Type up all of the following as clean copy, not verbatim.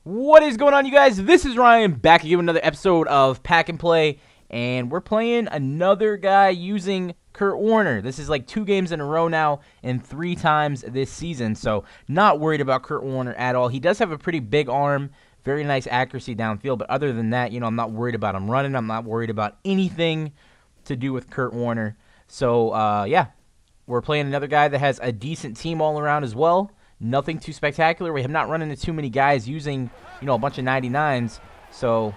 What is going on, you guys? This is Ryan, back again with another episode of Pack and Play, and we're playing another guy using Kurt Warner. This is like 2 games in a row now and 3 times this season, so not worried about Kurt Warner at all. He does have a pretty big arm, very nice accuracy downfield, but other than that, I'm not worried about him running. I'm not worried about anything to do with Kurt Warner. So, yeah, we're playing another guy that has a decent team all around as well. Nothing too spectacular. We have not run into too many guys using, a bunch of 99s. So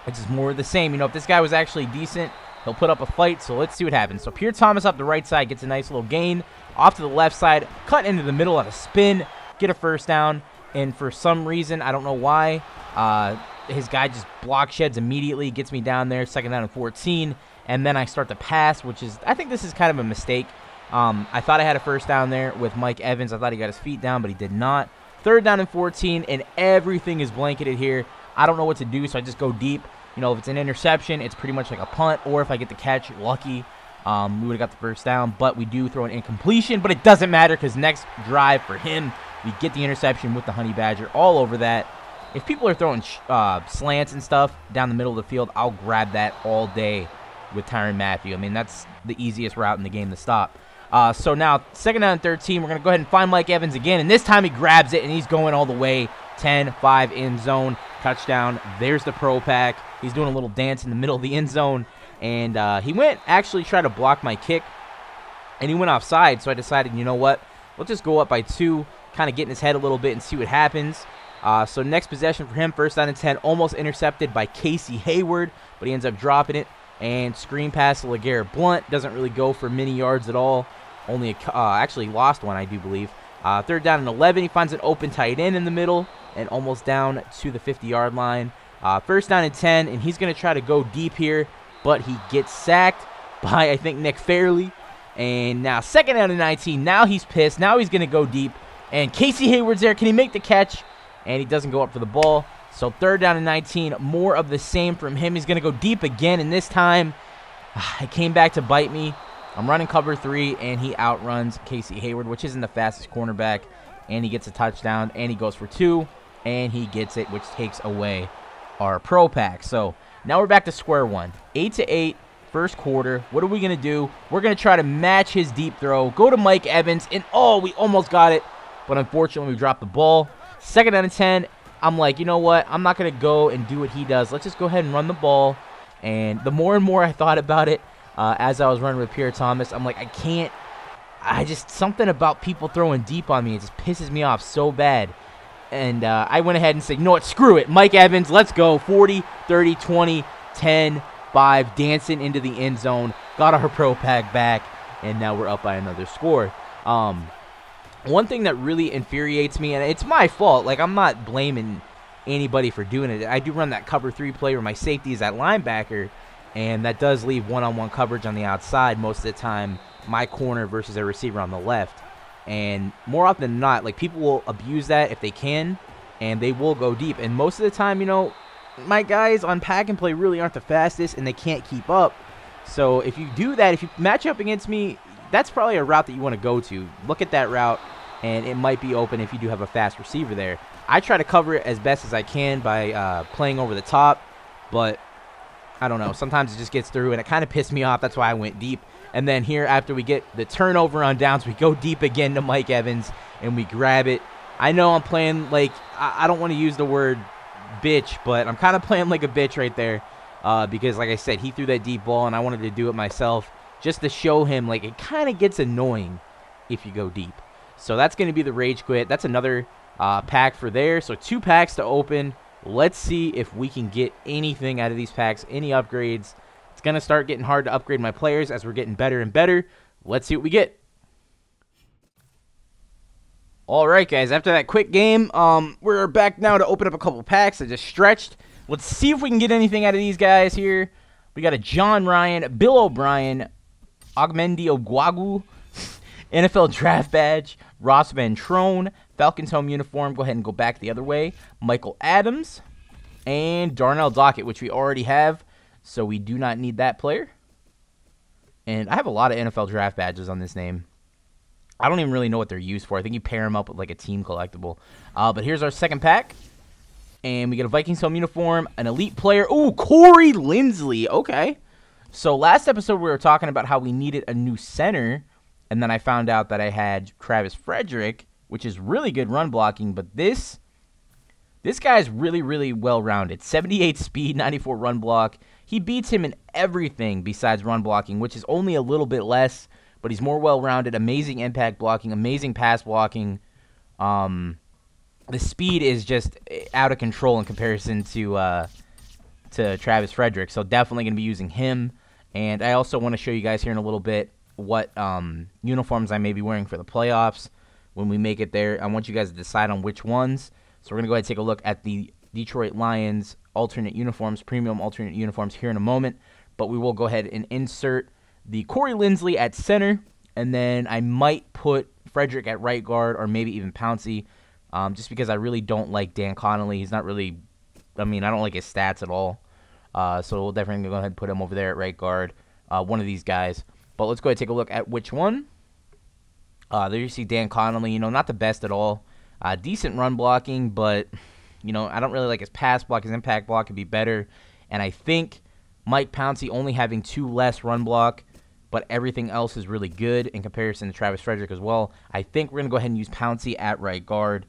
it's just more of the same. If this guy was actually decent, he'll put up a fight. So let's see what happens. So Pierre Thomas up the right side gets a nice little gain. Off to the left side, cut into the middle on a spin, get a first down. And for some reason, I don't know why, his guy just block sheds immediately, gets me down there, 2nd down and 14. And then I start to pass, which is, I think this is kind of a mistake. I thought I had a first down there with Mike Evans. I thought he got his feet down, but he did not. 3rd down and 14, and everything is blanketed here. I don't know what to do, so I just go deep. If it's an interception, it's pretty much like a punt, or if I get the catch, lucky, we would have got the first down. But we do throw an incompletion, but it doesn't matter because next drive for him, we get the interception with the Honey Badger all over that. If people are throwing slants and stuff down the middle of the field, I'll grab that all day with Tyrann Mathieu. I mean, that's the easiest route in the game to stop. So now, 2nd down and 13, we're going to go ahead and find Mike Evans again, and this time he grabs it, and he's going all the way, 10-5 end zone, touchdown. There's the Pro Pack. He's doing a little dance in the middle of the end zone, and he went, actually tried to block my kick, and he went offside, so I decided, you know what, let's just go up by 2, kind of get in his head a little bit and see what happens. So next possession for him, 1st down and 10, almost intercepted by Casey Hayward, but he ends up dropping it, and screen pass to LeGarrette Blount, doesn't really go for many yards at all. Only actually lost one, I do believe. 3rd down and 11. He finds an open tight end in the middle and almost down to the 50-yard line. 1st down and 10, and he's going to try to go deep here, but he gets sacked by, I think, Nick Fairley. And now 2nd down and 19. Now he's pissed. Now he's going to go deep. And Casey Hayward's there. Can he make the catch? And he doesn't go up for the ball. So 3rd down and 19. More of the same from him. He's going to go deep again, and this time it came back to bite me. I'm running cover 3, and he outruns Casey Hayward, which isn't the fastest cornerback, and he gets a touchdown, and he goes for 2, and he gets it, which takes away our Pro Pack. So now we're back to square one. 8-8, first quarter. What are we going to do? We're going to try to match his deep throw, go to Mike Evans, and oh, we almost got it, but unfortunately we dropped the ball. 2nd down and 10, I'm like, you know what? I'm not going to go and do what he does. Let's just go ahead and run the ball, and the more and more I thought about it, as I was running with Pierre Thomas, I'm like, something about people throwing deep on me, it just pisses me off so bad. And I went ahead and said, you know what, screw it. Mike Evans, let's go. 40, 30, 20, 10, 5, dancing into the end zone. Got our Pro Pack back, and now we're up by another score. One thing that really infuriates me, and it's my fault, like I'm not blaming anybody for doing it. I do run that cover 3 play where my safety is at linebacker, and that does leave one-on-one coverage on the outside most of the time, my corner versus a receiver on the left. And more often than not, like, people will abuse that if they can, and they will go deep. And most of the time, my guys on Pack and Play really aren't the fastest, and they can't keep up. So if you do that, if you match up against me, that's probably a route that you want to go to. Look at that route, and it might be open if you do have a fast receiver there. I try to cover it as best as I can by playing over the top, but I don't know. Sometimes it just gets through, and it kind of pissed me off. That's why I went deep. And then here, after we get the turnover on downs, we go deep again to Mike Evans, and we grab it. I know I'm playing like I don't want to use the word bitch, but I'm kind of playing like a bitch right there because, like I said, he threw that deep ball, and I wanted to do it myself just to show him, like, it kind of gets annoying if you go deep. So that's going to be the rage quit. That's another pack for there. So 2 packs to open. Let's see if we can get anything out of these packs, any upgrades. It's going to start getting hard to upgrade my players as we're getting better and better. Let's see what we get. All right, guys, after that quick game, we're back now to open up a couple packs. I just stretched. Let's see if we can get anything out of these guys here. We got a John Ryan, Bill O'Brien, Ogmendi Ogwagu, NFL Draft Badge, Ross Ventrone, Falcons home uniform. Go ahead and go back the other way. Michael Adams, and Darnell Dockett, which we already have, so we do not need that player. And I have a lot of NFL Draft Badges on this name. I don't even really know what they're used for. I think you pair them up with like a team collectible. But here's our second pack. And we get a Vikings home uniform, an elite player. Ooh, Corey Linsley. Okay. So last episode we were talking about how we needed a new center, and then I found out that I had Travis Frederick, which is really good run blocking, but this guy's really, really well-rounded. 78 speed, 94 run block. He beats him in everything besides run blocking, which is only a little bit less, but he's more well-rounded, amazing impact blocking, amazing pass blocking. The speed is just out of control in comparison to Travis Frederick, so definitely going to be using him. And I also want to show you guys here in a little bit what uniforms I may be wearing for the playoffs when we make it there. I want you guys to decide on which ones. So we're going to go ahead and take a look at the Detroit Lions alternate uniforms, premium alternate uniforms here in a moment. But we will go ahead and insert the Corey Linsley at center, and then I might put Frederick at right guard or maybe even Pouncey, just because I really don't like Dan Connolly. He's not really, I don't like his stats at all. So we'll definitely go ahead and put him over there at right guard, one of these guys. But let's go ahead and take a look at which one. There you see Dan Connolly, not the best at all. Decent run blocking, but, I don't really like his pass block. His impact block could be better. And I think Mike Pouncey only having 2 less run block, but everything else is really good in comparison to Travis Frederick as well. I think we're going to go ahead and use Pouncey at right guard.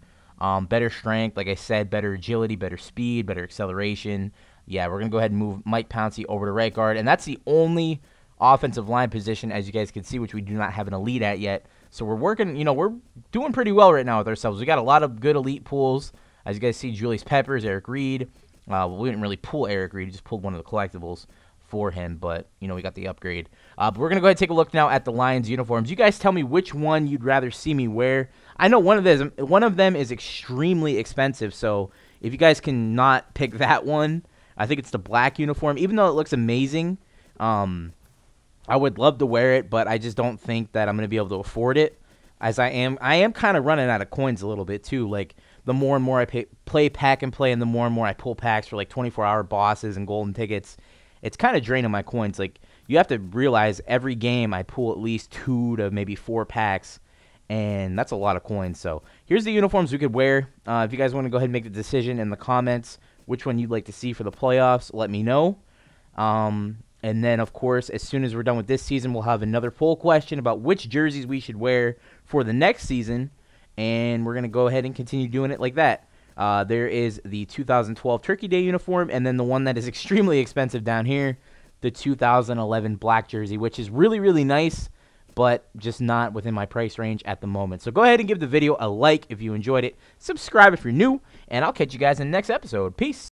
Better strength, like I said, better agility, better speed, better acceleration. Yeah, we're going to go ahead and move Mike Pouncey over to right guard. And that's the only offensive line position, as you guys can see, which we do not have an elite at yet. So we're working, we're doing pretty well right now with ourselves. We got a lot of good elite pools. As you guys see, Julius Peppers, Eric Reed. Well, we didn't really pull Eric Reed. We just pulled one of the collectibles for him, but, we got the upgrade. But we're going to go ahead and take a look now at the Lions uniforms. You guys tell me which one you'd rather see me wear. I know one of them is extremely expensive, so if you guys can not pick that one, I think it's the black uniform. Even though it looks amazing, I would love to wear it, but I just don't think that I'm going to be able to afford it, as I am kind of running out of coins a little bit, too. Like, the more and more I play pack and play, and the more I pull packs for, like, 24-hour bosses and golden tickets, it's kind of draining my coins. Like, you have to realize every game I pull at least 2 to maybe 4 packs, and that's a lot of coins. So here's the uniforms we could wear. If you guys want to go ahead and make the decision in the comments which one you'd like to see for the playoffs, let me know. And then, of course, as soon as we're done with this season, we'll have another poll question about which jerseys we should wear for the next season, and we're going to go ahead and continue doing it like that. There is the 2012 Turkey Day uniform, and then the one that is extremely expensive down here, the 2011 black jersey, which is really, really nice, but just not within my price range at the moment. So go ahead and give the video a like if you enjoyed it. Subscribe if you're new, and I'll catch you guys in the next episode. Peace.